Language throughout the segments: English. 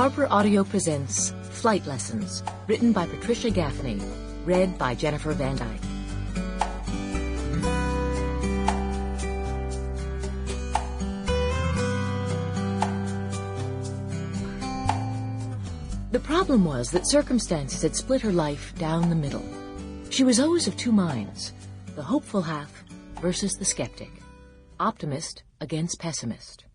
Harper Audio presents Flight Lessons, written by Patricia Gaffney, read by Jennifer Van Dyck. The problem was that circumstances had split her life down the middle. She was always of two minds, the hopeful half versus the skeptic, optimist against pessimist.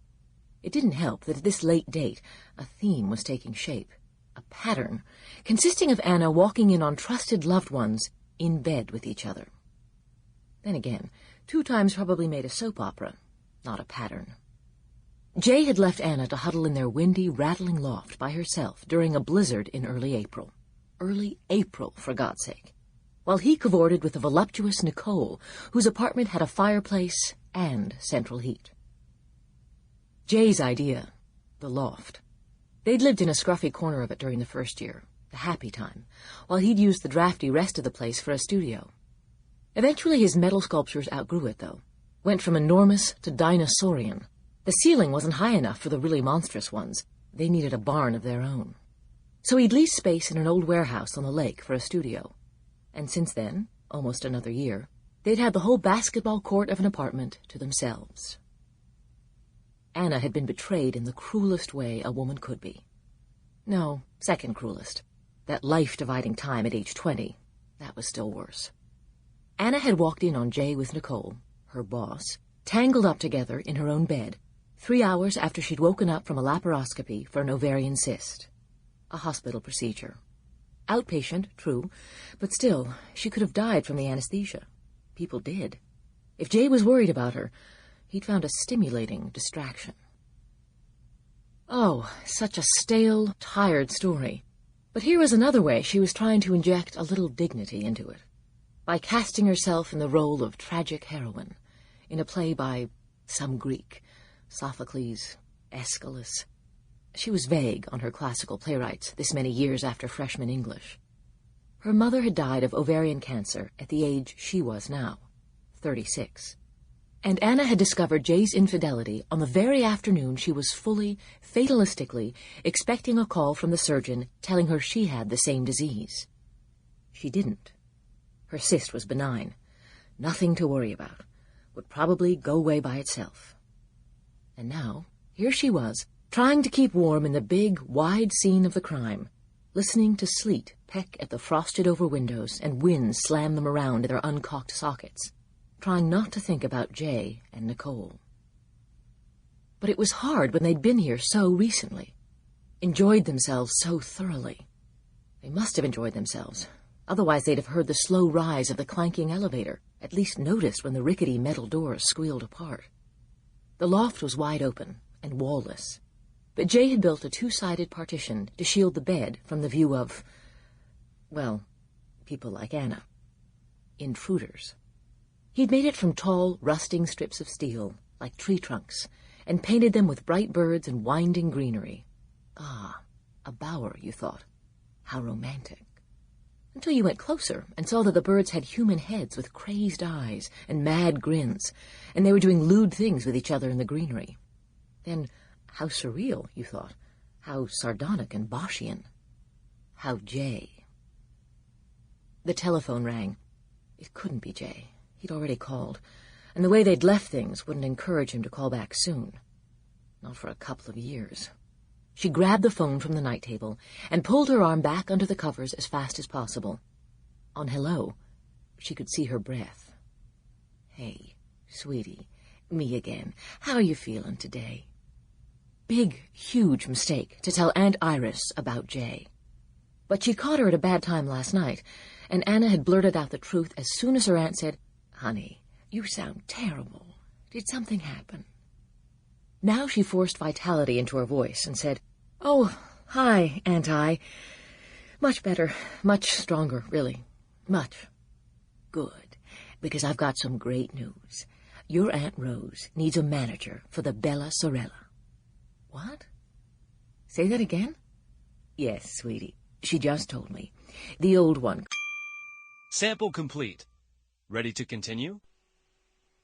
It didn't help that at this late date, a theme was taking shape, a pattern, consisting of Anna walking in on trusted loved ones in bed with each other. Then again, 2 times probably made a soap opera, not a pattern. Jay had left Anna to huddle in their windy, rattling loft by herself during a blizzard in early April. Early April, for God's sake. While he cavorted with the voluptuous Nicole, whose apartment had a fireplace and central heat. Jay's idea, the loft. They'd lived in a scruffy corner of it during the first year, the happy time, while he'd used the drafty rest of the place for a studio. Eventually his metal sculptures outgrew it, though. Went from enormous to dinosaurian. The ceiling wasn't high enough for the really monstrous ones. They needed a barn of their own. So he'd leased space in an old warehouse on the lake for a studio. And since then, almost another year, they'd had the whole basketball court of an apartment to themselves. Anna had been betrayed in the cruelest way a woman could be. No, second cruelest. That life-dividing time at age 20, that was still worse. Anna had walked in on Jay with Nicole, her boss, tangled up together in her own bed, 3 hours after she'd woken up from a laparoscopy for an ovarian cyst. A hospital procedure. Outpatient, true, but still, she could have died from the anesthesia. People did. If Jay was worried about her, he'd found a stimulating distraction. Oh, such a stale, tired story. But here was another way she was trying to inject a little dignity into it, by casting herself in the role of tragic heroine, in a play by some Greek, Sophocles, Aeschylus. She was vague on her classical playwrights this many years after freshman English. Her mother had died of ovarian cancer at the age she was now, 36. And Anna had discovered Jay's infidelity on the very afternoon she was fully, fatalistically, expecting a call from the surgeon telling her she had the same disease. She didn't. Her cyst was benign. Nothing to worry about. Would probably go away by itself. And now, here she was, trying to keep warm in the big, wide scene of the crime, listening to sleet peck at the frosted-over windows and wind slam them around in their uncaulked sockets, trying not to think about Jay and Nicole. But it was hard when they'd been here so recently, enjoyed themselves so thoroughly. They must have enjoyed themselves. Otherwise they'd have heard the slow rise of the clanking elevator, at least noticed when the rickety metal doors squealed apart. The loft was wide open and wall-less, but Jay had built a 2-sided partition to shield the bed from the view of, well, people like Anna. Intruders. He'd made it from tall, rusting strips of steel, like tree trunks, and painted them with bright birds and winding greenery. Ah, a bower, you thought. How romantic. Until you went closer and saw that the birds had human heads with crazed eyes and mad grins, and they were doing lewd things with each other in the greenery. Then, how surreal, you thought. How sardonic and Boschian. How Jay. The telephone rang. It couldn't be Jay. He'd already called, and the way they'd left things wouldn't encourage him to call back soon. Not for a couple of years. She grabbed the phone from the night table and pulled her arm back under the covers as fast as possible. On hello, she could see her breath. Hey, sweetie, me again. How are you feeling today? Big, huge mistake to tell Aunt Iris about Jay. But she'd caught her at a bad time last night, and Anna had blurted out the truth as soon as her aunt said, "Honey, you sound terrible. Did something happen?" Now she forced vitality into her voice and said, "Oh, hi, Aunt I. Much better, much stronger, really. Much. Good, because I've got some great news. Your Aunt Rose needs a manager for the Bella Sorella." "What? Say that again?" "Yes, sweetie. She just told me. The old one." Sample complete. Ready to continue?